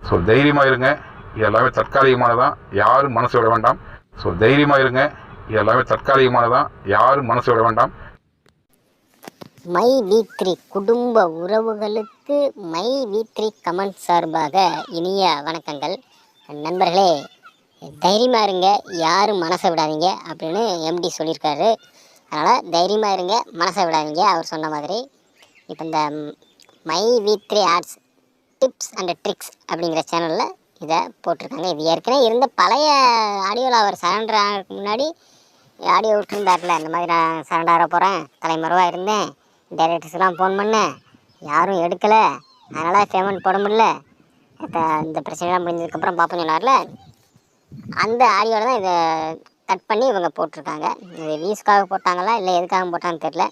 So தைரியமாக இருங்க, இது எல்லாமே தற்காலிகமானதான், யாரும் மனசு விட வேண்டாம். ஸோ தைரியமாக இருங்க, இது எல்லாமே தற்காலிகமானதான், யாரும் மனசு விட வேண்டாம். மை V3 குடும்ப உறவுகளுக்கு மை V3 கமெண்ட் சார்பாக இனிய வணக்கங்கள். நண்பர்களே, தைரியமாக இருங்க, யாரும் மனசை விடாதீங்க அப்படின்னு எம்டி சொல்லியிருக்காரு. அதனால் தைரியமாக இருங்க, மனசை விடாதீங்க அவர் சொன்ன மாதிரி. இப்போ இந்த my V3 ads tips and tricks அப்படிங்கிற சேனலில் இதை போட்டிருக்காங்க. இது ஏற்கனவே இருந்த பழைய ஆடியோவில் அவர் சரண்டர் ஆகிறதுக்கு முன்னாடி ஆடியோ விட்டுருந்தார்ல, இந்த மாதிரி நான் சரண்டர் ஆக போகிறேன், தலைமறைவாக இருந்தேன், டைரக்டர்ஸ்லாம் ஃபோன் பண்ணேன், யாரும் எடுக்கலை, அதனால் பேமெண்ட் போட முடியல, இந்த பிரச்சனைலாம் முடிஞ்சதுக்கப்புறம் பார்ப்போம் சொன்னார்ல, அந்த ஆடியோவில் தான் இதை கட் பண்ணி இவங்க போட்டிருக்காங்க. இது வியூஸ்க்காக போட்டாங்களா இல்லை எதுக்காக போட்டாங்கன்னு தெரில.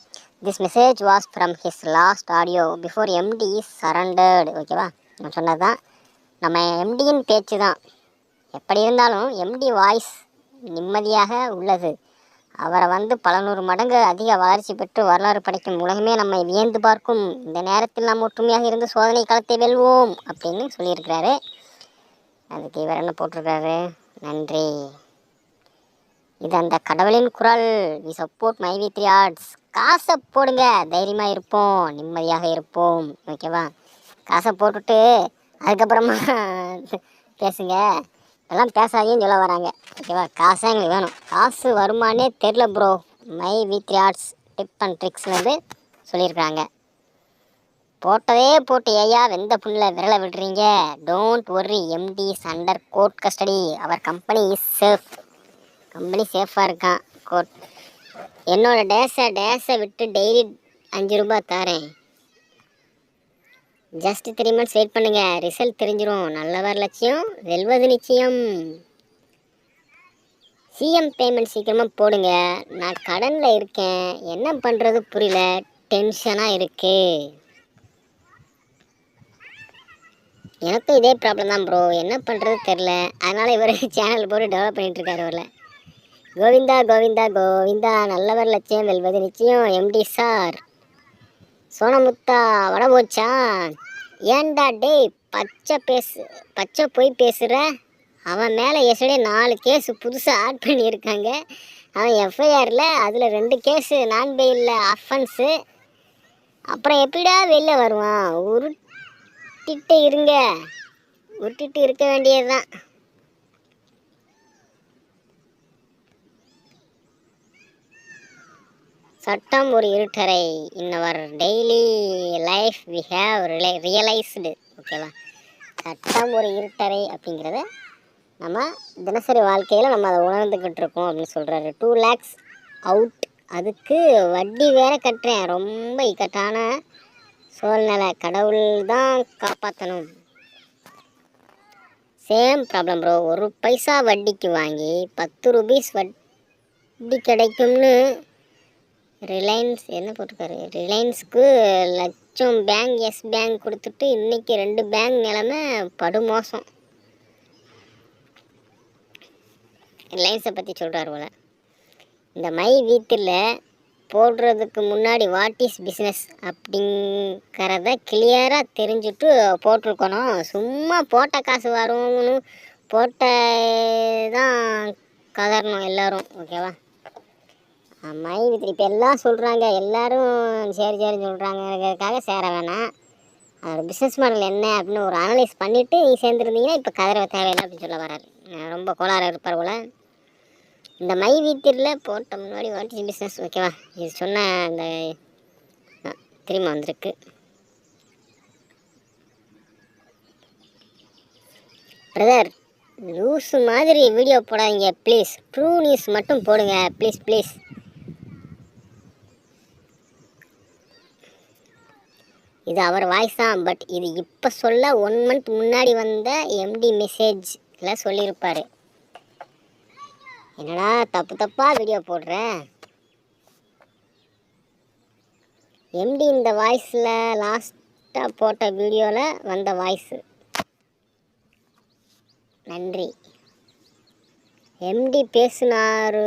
This message was from his last audio before MD is surrendered. ஓகேவா, நான் சொன்னது தான், நம்ம எம்டியின் பேச்சு தான். எப்படி இருந்தாலும் எம்டி வாய்ஸ் நிம்மதியாக உள்ளது. அவரை பல 100 மடங்கு அதிக வளர்ச்சி பெற்று வரலாறு படைக்கும் உலகமே நம்மை வியந்து பார்க்கும். இந்த நேரத்தில் நாம் ஒற்றுமையாக இருந்து சோதனை காலத்தை வெல்வோம் அப்படின்னு சொல்லியிருக்கிறாரு. அதுக்கு இவர் என்ன போட்டிருக்காரு, நன்றி, இது அந்த கடவுளின் குரல், we support my V3 arts. காசை போடுங்க, தைரியமாக இருப்போம், நிம்மதியாக இருப்போம். ஓகேவா, காசை போட்டுட்டு அதுக்கப்புறமா பேசுங்க, எல்லாம் பேசாதீங்கன்னு சொல்ல வராங்க. ஓகேவா, காசு எங்களுக்கு வேணும், காசு வருமானே தெரில bro, my V3 arts tip and ட்ரிக்ஸ்லேருந்து சொல்லியிருக்காங்க. போட்டதே போட்டு ஏயா வெந்த புண்ணில் விரலை விடுறீங்க, don't worry, MD is under court custody, our company is safe. Company சேஃபாக இருக்கான், கோர்ட். என்னோட டேஸை விட்டு டெய்லி 5 ரூபாய் தரேன், ஜஸ்ட் 3 months வெயிட் பண்ணுங்க, ரிசல்ட் தெரிஞ்சிடும், நல்லவர் லட்சியம் வெல்வது நிச்சயம். சிஎம் பேமெண்ட் சீக்கிரமாக போடுங்க, நான் கடனில் இருக்கேன், என்ன பண்ணுறது புரியல, டென்ஷனாக இருக்கு. எனக்கும் இதே ப்ராப்ளம் தான் ப்ரோ, என்ன பண்ணுறது தெரில, அதனால் இவர் சேனல் போட்டு டெவலப் பண்ணிகிட்ருக்காரு. வரல கோவிந்தா கோவிந்தா கோவிந்தா, நல்லவர் லட்சியம் வெல்வது நிச்சயம், எம்டி சார். சோனமுத்தா வட போச்சா, ஏன்டா டே பச்சை போய் பேசுகிற, அவன் மேலே எஸ்டே 4 கேஸ் புதுசாக ஆட் பண்ணியிருக்காங்க, அவன் எஃப்ஐஆரில் அதில் 2 கேஸு நான் பெயிலில் அஃபென்ஸு, அப்புறம் எப்படிடா வெளில வருவான், உருட்டிட்டு இருக்க வேண்டியது தான். சட்டம் ஒரு இருட்டறை, in our daily life we have realised. ஓகேவா, சட்டம் ஒரு இருட்டறை அப்படிங்கிறத நம்ம தினசரி வாழ்க்கையில் நம்ம அதை உணர்ந்துக்கிட்டு இருக்கோம் அப்படின்னு சொல்கிறாரு. 2 lakhs அவுட், அதுக்கு வட்டி வேற கட்டுறேன், ரொம்ப இக்கட்டான சூழ்நிலை, கடவுள் தான் காப்பாற்றணும். சேம் ப்ராப்ளம் ப்ரோ, 1 பைசா வட்டிக்கு வாங்கி 10 rupees வட்டி கிடைக்கும்னு ரிலையன்ஸ் என்ன போட்டிருக்காரு, ரிலையன்ஸுக்கு லட்சம் பேங்க் எஸ் பேங்க் கொடுத்துட்டு இன்றைக்கி 2 பேங்க் நிலமை படுமோசம். ரிலையன்ஸை பற்றி சொல்கிறார் போல. இந்த மை V3 போடுறதுக்கு முன்னாடி வாட் இஸ் பிஸ்னஸ் அப்படிங்கிறத கிளியராக தெரிஞ்சுட்டு போட்டிருக்கணும். சும்மா போட்ட காசு வரும்னு போட்ட தான் கதறணும் எல்லோரும். ஓகேவா, மை V3 இப்போ எல்லாம் சொல்கிறாங்க, எல்லோரும் சரின்னு சொல்கிறாங்கிறதுக்காக சேர வேணாம். அது பிஸ்னஸ் மாடல் என்ன அப்படின்னு ஒரு அனலைஸ் பண்ணிவிட்டு நீ சேர்ந்துருந்தீங்கன்னா இப்போ கதற தேவையில்லை அப்படின்னு சொல்ல வராரு. ரொம்ப கோளாறு இருப்பார் போல். இந்த மை V3 போட்ட முன்னாடி வாட் இஸ் பிஸ்னஸ். ஓகேவா, இது சொன்ன அந்த திரும்ப வந்திருக்கு. பிரதர், லூஸு மாதிரி வீடியோ போடாதீங்க ப்ளீஸ், ட்ரூ நியூஸ் மட்டும் போடுங்க ப்ளீஸ். இது அவர் வாய்ஸ் தான், பட் இது இப்போ சொல்ல 1 month முன்னாடி வந்த எம்டி மெசேஜில் சொல்லியிருப்பார். என்னடா தப்பாக வீடியோ போடுற, எம்டி இந்த வாய்ஸில் லாஸ்ட்டாக போட்ட வீடியோவில் வந்த வாய்ஸு. நன்றி. எம்டி பேசினார்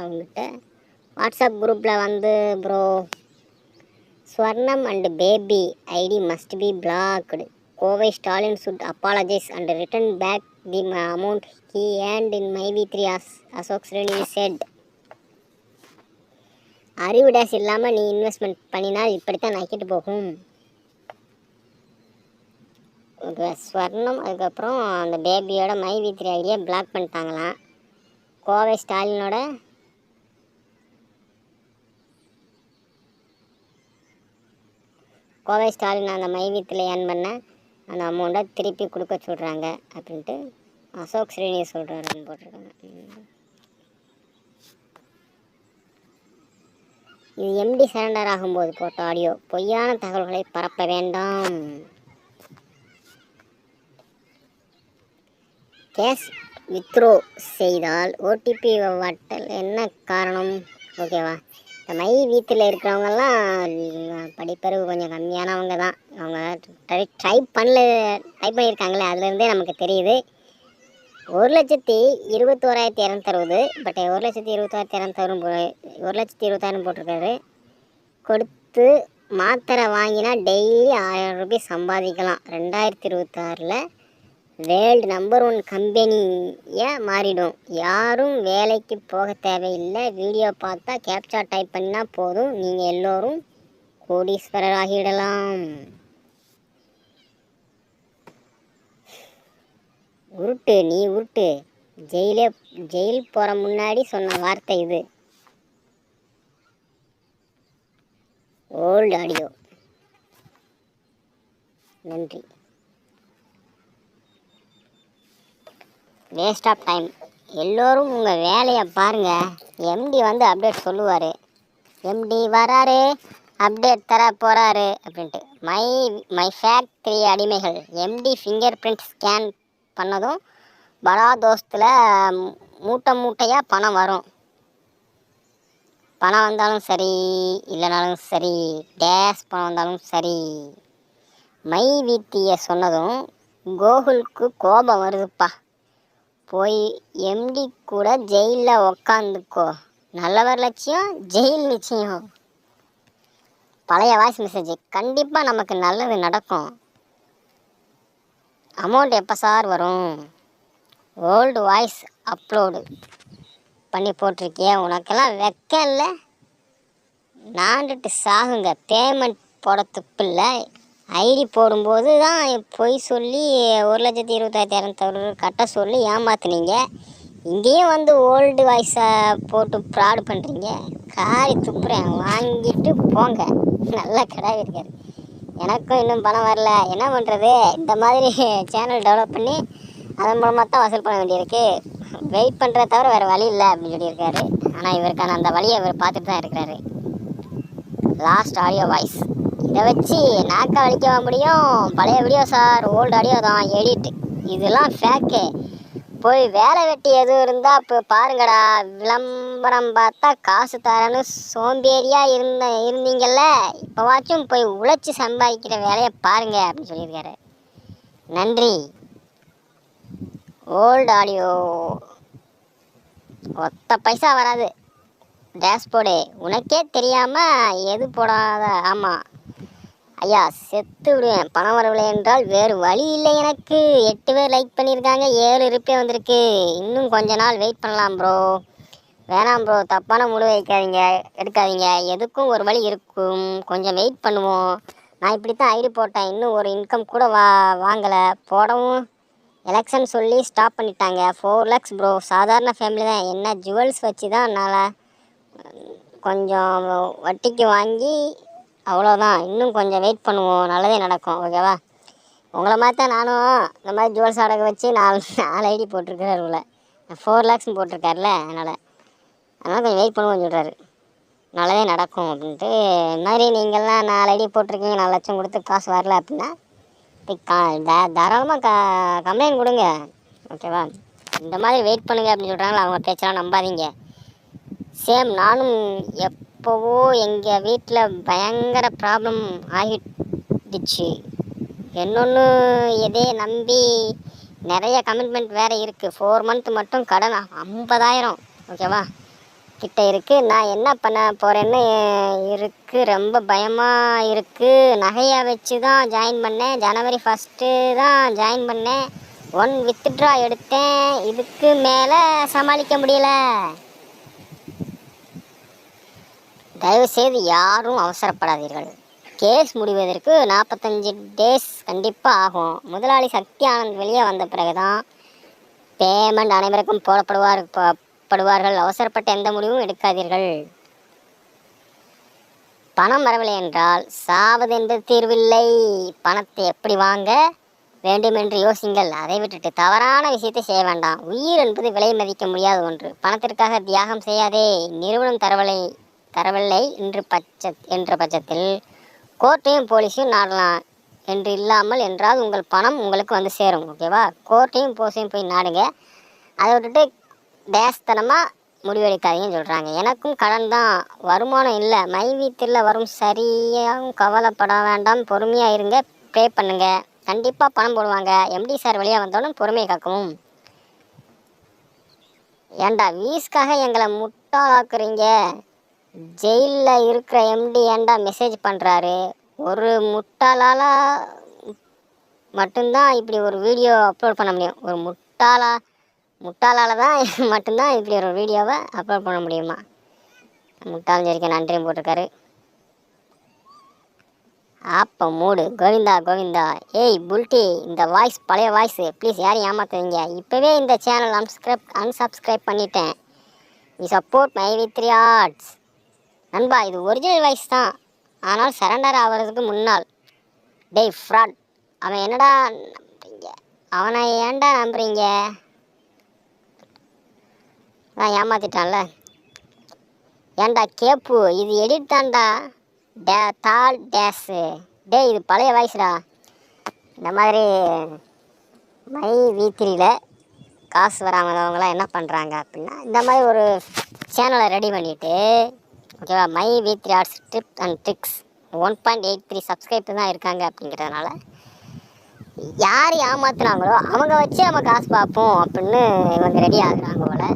அவங்ககிட்ட வாட்ஸ்அப் குரூப்பில் bro Swarnam and baby ID must be blocked. Kovai Stalin should apologize and return back the amount he earned in MyV3, Ashok Srinivas said. அறிவு டேஸ் இல்லாமல் நீ இன்வெஸ்ட்மெண்ட் பண்ணினால் இப்படித்தான் நக்கிட்டு போகும். ஸ்வர்ணம் அதுக்கப்புறம் அந்த பேபியோட MyV3 ஐடியா பிளாக் பண்ணிட்டாங்களாம். கோவை ஸ்டாலினோட அந்த MyV3 ஏர்ன் பண்ண அந்த அமௌண்ட்டை திருப்பி கொடுக்க சொல்கிறாங்க அப்படின்ட்டு அசோக் ஸ்ரீனிவாஸ் சொல்கிறாருன்னு போட்டிருக்காங்க. இது எம்டி சரண்டர் ஆகும்போது போட்ட ஆடியோ. பொய்யான தகவல்களை பரப்ப வேண்டாம். கேஷ் வித்ரோ செய்தால் ஓடிபி வட்டல் என்ன காரணம்? ஓகேவா, இந்த MyV3 இருக்கிறவங்கெல்லாம் படிப்பறிவு கொஞ்சம் கம்மியானவங்க தான். அவங்க டைப் பண்ணியிருக்காங்களே, அதுலேருந்தே நமக்கு தெரியுது. 1,21,260 பட் 1,21,260 போட்டிருக்காரு. கொடுத்து மாத்திரை வாங்கினா டெய்லி 1000 ரூபாய் சம்பாதிக்கலாம். 2026 வேர்ல்டு நம்பர் 1 கம்பெனியாக மாறிடும். யாரும் வேலைக்கு போக தேவையில்லை. வீடியோ பார்த்தா கேப்சா டைப் பண்ணால் போதும். நீங்கள் எல்லோரும் கோடீஸ்வரர் ஆகிடலாம். உருட்டு, நீ உருட்டு. ஜெயில் போகிற முன்னாடி சொன்ன வார்த்தை இது. Old audio. நன்றி. Waste of time. எல்லோரும் உங்கள் வேலையை பாருங்கள். எம்டி வந்து அப்டேட் சொல்லுவார். எம்டி வராரு, அப்டேட் தர போகிறாரு அப்படின்ட்டு. மை ஃபேக்ட்ரி அடிமைகள். எம்டி ஃபிங்கர் பிரிண்ட் ஸ்கேன் பண்ணதும் படா தோஸ்தில் மூட்டையாக பணம் வரும். பணம் வந்தாலும் சரி, இல்லைனாலும் சரி, டேஸ் பணம் வந்தாலும் சரி. MyV3 சொன்னதும் கோகுலுக்கு கோபம் வருதுப்பா. போய் எம்டி கூட ஜெயிலில் உக்காந்துக்கோ. நல்லவர் லட்சியம், ஜெயில் நிச்சயம். பழைய வாய்ஸ் மெசேஜ். கண்டிப்பாக நமக்கு நல்லது நடக்கும். அமௌண்ட் எப்போ சார் வரும்? ஓல்டு வாய்ஸ் அப்லோடு பண்ணி போட்டிருக்கிய. உனக்கெல்லாம் வெக்கம் இல்லை? நாண்டுட்டு சாகுங்க. பேமெண்ட் போட துப்பில்லை. ஐடி போடும்போது தான் பொய் சொல்லி 1,21,260 கட்ட சொல்லி ஏமாத்துனீங்க. இங்கேயும் வந்து ஓல்டு வாய்ஸை போட்டு ஃப்ராடு பண்ணுறீங்க. காரி துப்புறேன், வாங்கிட்டு போங்க. நல்லா கிடாவி இருக்காரு. எனக்கும் இன்னும் பணம் வரல, என்ன பண்ணுறது? இந்த மாதிரி சேனல் டெவலப் பண்ணி அதன் மூலமாக தான் வசூல் பண்ண வேண்டியிருக்கு. வெயிட் பண்ணுறத தவிர வேறு வழி இல்லை அப்படின்னு சொல்லியிருக்காரு. ஆனால் இவருக்கான அந்த வழியை இவர் பார்த்துட்டு தான் இருக்கிறாரு. Last audio voice. இதை வச்சு நாக்க வலிக்க முடியும். பழைய வீடியோ சார், ஓல்டு ஆடியோ தான் எடிட். இதெல்லாம் ஃபேக்கு. போய் வேலை வெட்டி எதுவும் இருந்தால் இப்போ பாருங்கடா. விளம்பரம் பார்த்தா காசு தரேன்னு சோம்பேறியாக இருந்தீங்கல்ல, இப்போவாச்சும் போய் உழைச்சி சம்பாதிக்கிற வேலையை பாருங்க அப்படின்னு சொல்லியிருக்காரு. நன்றி. ஓல்டு ஆடியோ ஒத்த பைசா வராது. டேஷ்போர்டு உனக்கே தெரியாமல் எது போடாத. ஆமாம் ஐயா, செத்து விடுவேன். பணம் வரவில்லை என்றால் வேறு வழி இல்லை எனக்கு. 8 பேர் லைக் பண்ணியிருக்காங்க, 7 ரிப்ளை வந்திருக்கு. இன்னும் கொஞ்ச நாள் வெயிட் பண்ணலாம் ப்ரோ. வேணாம் ப்ரோ, தப்பான முடிவு எடுக்காதீங்க. எதுக்கும் ஒரு வழி இருக்கும். கொஞ்சம் வெயிட் பண்ணுவோம். நான் இப்படி தான் ஐடி போட்டேன். இன்னும் ஒரு இன்கம் கூட வாங்கலை. போடவும் எலெக்ஷன் சொல்லி ஸ்டாப் பண்ணிட்டாங்க. 4 lakhs ப்ரோ. சாதாரண ஃபேமிலி தான். என்ன ஜுவல்ஸ் வச்சு தான் என்னால் கொஞ்சம் வட்டிக்கு வாங்கி, அவ்வளோதான். இன்னும் கொஞ்சம் வெயிட் பண்ணுவோம், நல்லதே நடக்கும். ஓகேவா? உங்களை மாதிரி தான் நானும் இந்த மாதிரி ஜுவல்ஸ் அடகு வச்சு 4 ஐடி போட்டிருக்கிறாரு. உள்ள 4 lakhs போட்டிருக்காருல, அதனால் கொஞ்சம் வெயிட் பண்ணுவோம்னு சொல்கிறாரு. நல்லதே நடக்கும் அப்படின்ட்டு. இந்த மாதிரி நீங்கள்லாம் 4 ஐடி போட்டிருக்கீங்க, 4 லட்சம் கொடுத்து காசு வரல அப்படின்னா தாராளமாக கம்ப்ளைண்ட் கொடுங்க. ஓகேவா? இந்த மாதிரி வெயிட் பண்ணுங்க அப்படின்னு சொல்கிறாங்களா, அவங்க பேச்செல்லாம் நம்பாதீங்க. சேம் நானும் எப்போவோ எங்கள் வீட்டில் பயங்கர ப்ராப்ளம் ஆகிடுச்சு. இன்னொன்று எதே நம்பி நிறைய கமிட்மெண்ட் வேறு இருக்குது. 4 month மட்டும் கடன் 50,000. ஓகேவா? கிட்ட இருக்குது. நான் என்ன பண்ண போகிறேன்னு இருக்குது. ரொம்ப பயமாக இருக்குது. நகையை வச்சு தான் ஜாயின் பண்ணேன். ஜனவரி 1 தான் ஜாயின் பண்ணேன். 1 வித்ட்ரா எடுத்தேன். இதுக்கு மேலே சமாளிக்க முடியல. தயவுசெய்து யாரும் அவசரப்படாதீர்கள். கேஸ் முடிவதற்கு 45 டேஸ் கண்டிப்பாக ஆகும். முதலாளி சக்தி ஆனந்த் வெளியே வந்த பிறகு தான் பேமெண்ட் அனைவருக்கும் போடப்படுவார்கள். அவசரப்பட்ட எந்த முடிவும் எடுக்காதீர்கள். பணம் வரவில்லை என்றால் சாவது என்பது தீர்வில்லை. பணத்தை எப்படி வாங்க வேண்டும் என்று யோசிங்கள். அதை விட்டுட்டு தவறான விஷயத்தை செய்ய வேண்டாம். உயிர் என்பது விலை மதிக்க முடியாத ஒன்று. பணத்திற்காக தியாகம் செய்யாதே. நிறுவனம் தரவில்லை என்ற பட்சத்தில் கோர்ட்டையும் போலீஸையும் நாடலாம். என்று இல்லாமல் என்றால் உங்கள் பணம் உங்களுக்கு வந்து சேரும். ஓகேவா? கோர்ட்டையும் போலீஸையும் போய் நாடுங்க. அதை விட்டுட்டு டேஸ்தனமாக முடிவெடுக்காதீங்கன்னு சொல்கிறாங்க. எனக்கும் கடன் தான், வருமானம் இல்லை. மை வீட்டில் வரும். சரியாகவும் கவலைப்பட வேண்டாம். பொறுமையாக இருங்க. ப்ரே பண்ணுங்க. கண்டிப்பாக பணம் போடுவாங்க. எம்டி சார் வெளியே வந்தோன்னு பொறுமையை காக்கவும். ஏண்டா வீஸ்க்காக எங்களை முட்டாளாக்குறீங்க? ஜெயிலில் இருக்கிற எம்டி ஏண்டா மெசேஜ் பண்ணுறாரு? ஒரு முட்டாளால் மட்டும்தான் இப்படி ஒரு வீடியோ அப்லோட் பண்ண முடியும். ஒரு முட்டாளால் தான் மட்டும்தான் இப்படி ஒரு வீடியோவை அப்லோட் பண்ண முடியுமா? முட்டாள் சரிக்க நன்றியும் போட்டிருக்காரு. அப்போ மூடு. கோவிந்தா கோவிந்தா. ஏய் புல்ட்டி, இந்த வாய்ஸ் பழைய வாய்ஸு. ப்ளீஸ் யாரையும் ஏமாத்துவீங்க. இப்போவே இந்த சேனல் அன்சப்ஸ்கிரைப் பண்ணிட்டேன். You support my V3 arts. நண்பா, இது ஒரிஜினல் வாய்ஸ் தான், ஆனால் சரண்டர் ஆகிறதுக்கு முன்னால். டேய் ஃப்ராட், அவன் என்னடா நம்புறீங்க? அவனை ஏன்டா நம்புறீங்க? நான் ஏமாத்திட்டான்ல. ஏன்டா கேப்பு, இது எடிட் தான்டா. தால் டேஸு. டே இது பழைய வாய்ஸ்டா. இந்த மாதிரி மை V3ல காசு வராமவங்களாம் என்ன பண்ணுறாங்க அப்படின்னா, இந்த மாதிரி ஒரு சேனலை ரெடி பண்ணிவிட்டு, ஓகேவா, my V3 arts tips and tricks 1.83 subscriber தான் இருக்காங்க. அப்படிங்கிறதுனால யார் ஏமாத்துனாங்களோ அவங்க வச்சு நம்ம காசு பார்ப்போம் அப்படின்னு இவங்க ரெடி ஆகுறாங்க போல்.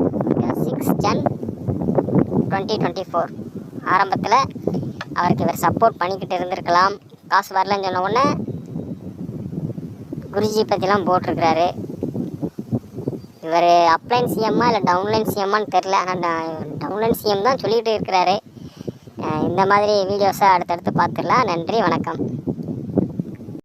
6 Jan 2024 ஆரம்பத்தில் அவருக்கு இவர் சப்போர்ட் பண்ணிக்கிட்டு இருந்திருக்கலாம். காசு வரலன்னு சொன்ன உடனே குருஜி பற்றிலாம் போட்டிருக்கிறாரு. இவர் அப்லைன் சிஎம்மா இல்லை டவுன்லைன் சிஎம்மான்னு தெரில. ஆனால் டவுன்லைன் சிஎம் தான் சொல்லிகிட்டு இருக்கிறாரு. இந்த மாதிரி வீடியோஸை அடுத்தடுத்து பார்த்துடலாம். நன்றி, வணக்கம்.